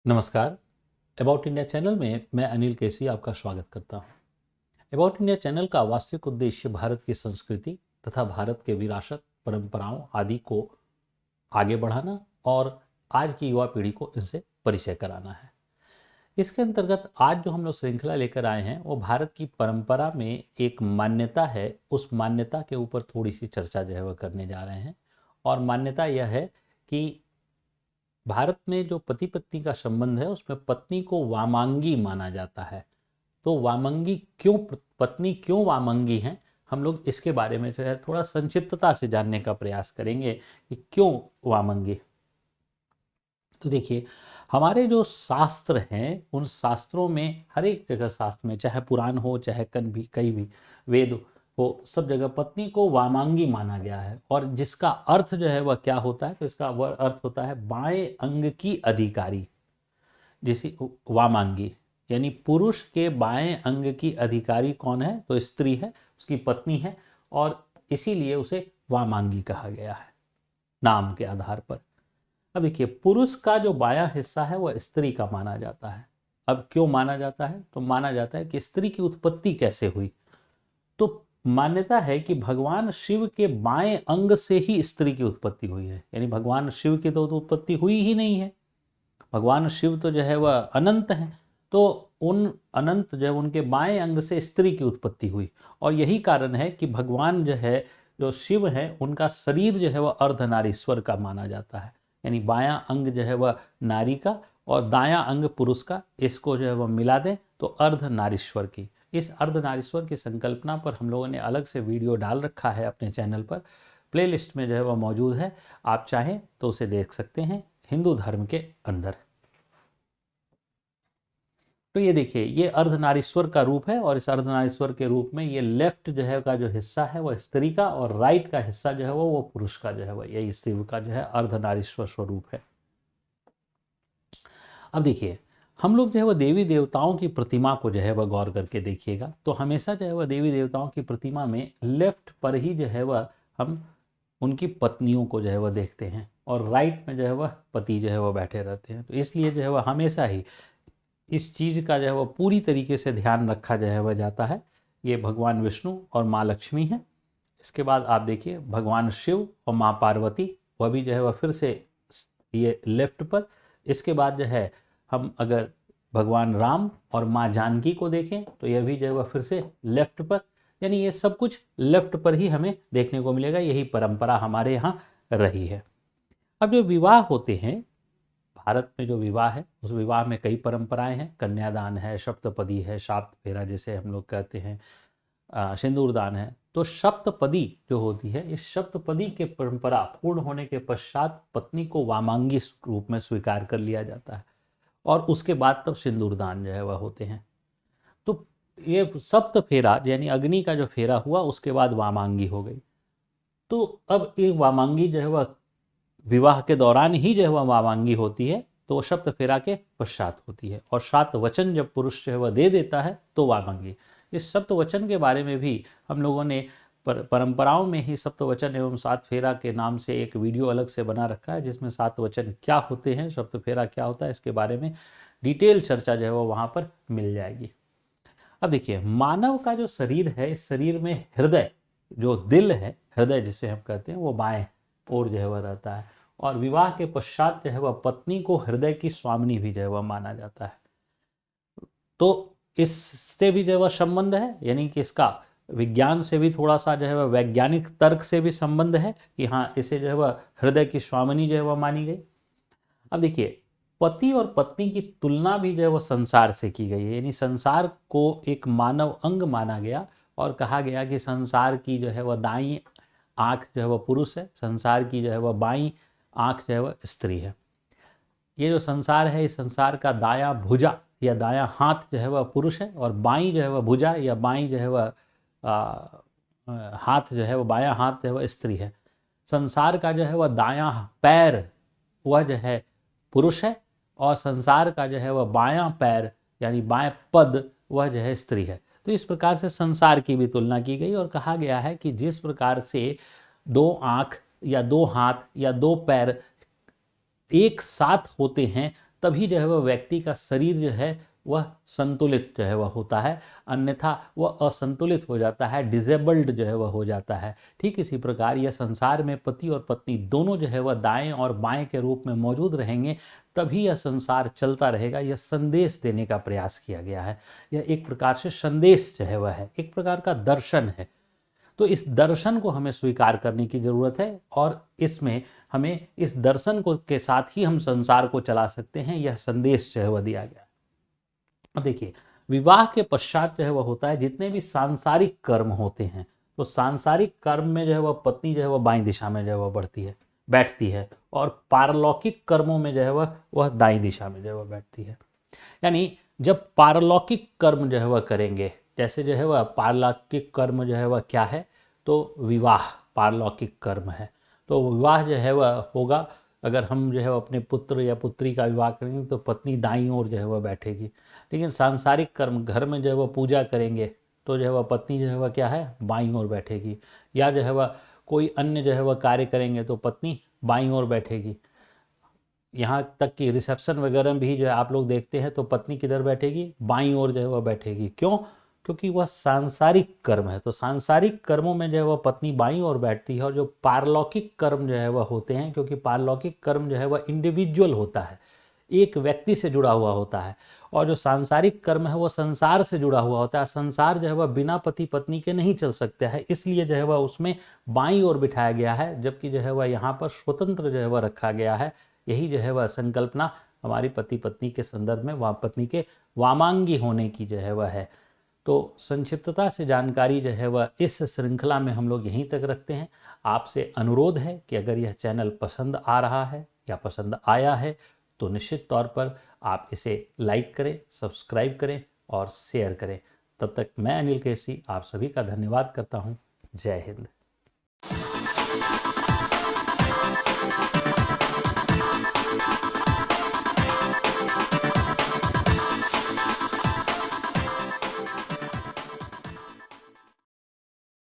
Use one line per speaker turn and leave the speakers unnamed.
नमस्कार। About India channel में मैं अनिल केसी आपका स्वागत करता हूं। अबाउट इंडिया चैनल का वास्तविक उद्देश्य भारत की संस्कृति तथा भारत के विरासत, परंपराओं आदि को आगे बढ़ाना और आज की युवा पीढ़ी को इनसे परिचय कराना है। इसके अंतर्गत आज जो हम लोग श्रृंखला लेकर आए हैं वो भारत की परंपरा में एक मान्यता है, उस मान्यता के ऊपर थोड़ी सी चर्चा जो है वह करने जा रहे हैं। और मान्यता यह है कि भारत में जो पति पत्नी का संबंध है उसमें पत्नी को वामांगी माना जाता है। तो वामंगी क्यों, पत्नी क्यों वामंगी हैं, हम लोग इसके बारे में जो है थोड़ा संक्षिप्तता से जानने का प्रयास करेंगे कि क्यों वामंगी। तो देखिए, हमारे जो शास्त्र हैं उन शास्त्रों में हर एक जगह, शास्त्र में चाहे पुराण हो चाहे कहीं भी वेद हो, सब जगह पत्नी को वामांगी माना गया है। और जिसका अर्थ जो है वह क्या होता है, तो इसका वह अर्थ होता है बाएं अंग की अधिकारी। जिसे वामांगी यानी पुरुष के बाएं अंग की अधिकारी कौन है, तो स्त्री है, उसकी पत्नी है, और इसीलिए उसे वामांगी कहा गया है नाम के आधार पर। अब देखिए, पुरुष का जो बायां हिस्सा है वह स्त्री का माना जाता है। अब क्यों माना जाता है, तो माना जाता है कि स्त्री की उत्पत्ति कैसे हुई। तो मान्यता है कि भगवान शिव के बाएं अंग से ही स्त्री की उत्पत्ति हुई है। यानी भगवान शिव की तो उत्पत्ति हुई ही नहीं है। भगवान शिव तो जो है वह अनंत हैं, तो उन अनंत जो है उनके बाएं अंग से स्त्री की उत्पत्ति हुई। और यही कारण है कि भगवान जो है, जो शिव है, उनका शरीर जो है वह अर्धनारीश्वर का माना जाता है। यानी बायां अंग जो है वह नारी का और दायां अंग पुरुष का, इसको जो है वह मिला दें तो अर्धनारीश्वर की। इस अर्धनारीश्वर की संकल्पना पर हम लोगों ने अलग से वीडियो डाल रखा है अपने चैनल पर, प्लेलिस्ट में जो है वह मौजूद है, आप चाहें तो उसे देख सकते हैं हिंदू धर्म के अंदर। तो ये देखिए, ये अर्धनारीश्वर का रूप है और इस अर्धनारीश्वर के रूप में ये लेफ्ट जो है का जो हिस्सा है वह स्त्री का और राइट का हिस्सा जो है वो पुरुष का जो है वह, यही शिव का जो है अर्धनारीश्वर स्वरूप है। अब देखिए, हम लोग जो है वह देवी देवताओं की प्रतिमा को जो है वह गौर करके देखिएगा, तो हमेशा जो है वह देवी देवताओं की प्रतिमा में लेफ्ट पर ही जो है वह हम उनकी पत्नियों को जो है वह देखते हैं और राइट में जो है वह पति जो है वह बैठे रहते हैं। तो इसलिए जो है वह हमेशा ही इस चीज़ का जो है वह पूरी तरीके से ध्यान रखा जो है वह जाता है। ये भगवान विष्णु और माँ लक्ष्मी हैं। इसके बाद आप देखिए भगवान शिव और माँ पार्वती, वह भी जो है वह फिर से ये लेफ्ट पर। इसके बाद जो है हम अगर भगवान राम और माँ जानकी को देखें तो यह भी जो है वह फिर से लेफ्ट पर। यानी ये सब कुछ लेफ्ट पर ही हमें देखने को मिलेगा। यही परंपरा हमारे यहाँ रही है। अब जो विवाह होते हैं, भारत में जो विवाह है उस विवाह में कई परंपराएं हैं। कन्यादान है, सप्तपदी है, सात फेरा जिसे हम लोग कहते हैं, सिंदूरदान है। तो सप्तपदी जो होती है, इस सप्तपदी के परंपरा पूर्ण होने के पश्चात पत्नी को वामांगी रूप में स्वीकार कर लिया जाता है और उसके बाद तब सिंदूरदान जो है वह होते हैं। तो ये सप्त फेरा यानी अग्नि का जो फेरा हुआ उसके बाद वामांगी हो गई। तो अब ये वामांगी जो है वह विवाह के दौरान ही जो है वह वामांगी होती है, तो सप्त फेरा के पश्चात होती है। और सात वचन जब पुरुष जो है वह दे देता है तो वामांगी। इस सप्त वचन के बारे में भी हम लोगों ने परंपराओं में ही सप्त वचन एवं सात फेरा के नाम से एक वीडियो अलग से बना रखा है, जिसमें सात वचन क्या होते हैं, सप्त फेरा क्या होता है, इसके बारे में डिटेल चर्चा जो है वो वहाँ पर मिल जाएगी। अब देखिए, मानव का जो शरीर है, इस शरीर में हृदय, जो दिल है, हृदय जिसे हम कहते हैं, वो बाएं ओर जो है वह रहता है। और विवाह के पश्चात जो है वह पत्नी को हृदय की स्वामिनी भी जो है वह माना जाता है। तो इससे भी जो है वह संबंध है, यानी कि इसका विज्ञान से भी थोड़ा सा जो है वह वैज्ञानिक तर्क से भी संबंध है कि हाँ, इसे जो है वह हृदय की स्वामिनी जो है वह मानी गई। अब देखिए, पति और पत्नी की तुलना भी जो है वह संसार से की गई है। यानी संसार को एक मानव अंग माना गया और कहा गया कि संसार की जो है वह दाईं आँख जो है वह पुरुष है, संसार की जो है वह बाईं आँख जो है वह स्त्री है। ये जो संसार है, इस संसार का दायां भुजा या दायां हाथ जो है वह पुरुष है और बाईं जो है वह भुजा या बाईं जो है वह हाथ जो है वह, बायां हाथ जो है वह स्त्री है। संसार का जो है वह दायां पैर वह जो है पुरुष है और संसार का जो है वह बायां पैर यानी बाएं पद वह जो है स्त्री है। तो इस प्रकार से संसार की भी तुलना की गई और कहा गया है कि जिस प्रकार से दो आँख या दो हाथ या दो पैर एक साथ होते हैं, तभी जो है वह व्यक्ति का शरीर जो है वह संतुलित जो है वह होता है, अन्यथा वह असंतुलित हो जाता है, डिसेबल्ड जो है वह हो जाता है। ठीक इसी प्रकार यह संसार में पति और पत्नी दोनों जो है वह दाएं और बाएं के रूप में मौजूद रहेंगे, तभी यह संसार चलता रहेगा। यह संदेश देने का प्रयास किया गया है। यह एक प्रकार से संदेश जो है वह है, एक प्रकार का दर्शन है। तो इस दर्शन को हमें स्वीकार करने की ज़रूरत है और इसमें हमें इस दर्शन को के साथ ही हम संसार को चला सकते हैं। यह संदेश जो है वह दिया गया। अब देखिए, विवाह के पश्चात जो है वह होता है जितने भी सांसारिक कर्म होते हैं, तो सांसारिक कर्म में जो है वह पत्नी जो है वह बाईं दिशा में जो है वह बैठती है और पारलौकिक कर्मों में जो है वह दाईं दिशा में जो है वह बैठती है। यानी जब पारलौकिक कर्म जो है वह करेंगे, जैसे जो है वह पारलौकिक कर्म जो है वह क्या है, तो विवाह पारलौकिक कर्म है। तो विवाह जो है वह होगा, अगर हम जो है अपने पुत्र या पुत्री का विवाह करेंगे तो पत्नी दाईं ओर जो है वह बैठेगी। लेकिन सांसारिक कर्म, घर में जो है वह पूजा करेंगे तो जो है वह पत्नी जो है वह क्या है, बाईं ओर बैठेगी। या जो है वह कोई अन्य जो है वह कार्य करेंगे तो पत्नी बाईं ओर बैठेगी। यहाँ तक कि रिसेप्शन वगैरह में भी जो है आप लोग देखते हैं तो पत्नी किधर बैठेगी, बाईं ओर जो है वह बैठेगी। क्यों? क्योंकि वह सांसारिक कर्म है। तो सांसारिक कर्मों में जो है वह पत्नी बाईं ओर बैठती है। और जो पारलौकिक कर्म जो है वह होते हैं, क्योंकि पारलौकिक कर्म जो है वह इंडिविजुअल होता है, एक व्यक्ति से जुड़ा हुआ होता है, और जो सांसारिक कर्म है वह संसार से जुड़ा हुआ होता है। संसार जो है वह बिना पति पत्नी के नहीं चल सकता है, इसलिए जो है वह उसमें बाईं ओर बिठाया गया है, जबकि जो है वह यहाँ पर स्वतंत्र जो है वह रखा गया है। यही जो है वह संकल्पना हमारी पति पत्नी के संदर्भ में पत्नी के वामांगी होने की जो है वह है। तो संक्षिप्तता से जानकारी जो है वह इस श्रृंखला में हम लोग यहीं तक रखते हैं। आपसे अनुरोध है कि अगर यह चैनल पसंद आ रहा है या पसंद आया है तो निश्चित तौर पर आप इसे लाइक करें, सब्सक्राइब करें और शेयर करें। तब तक मैं अनिल केसी आप सभी का धन्यवाद करता हूँ। जय हिंद।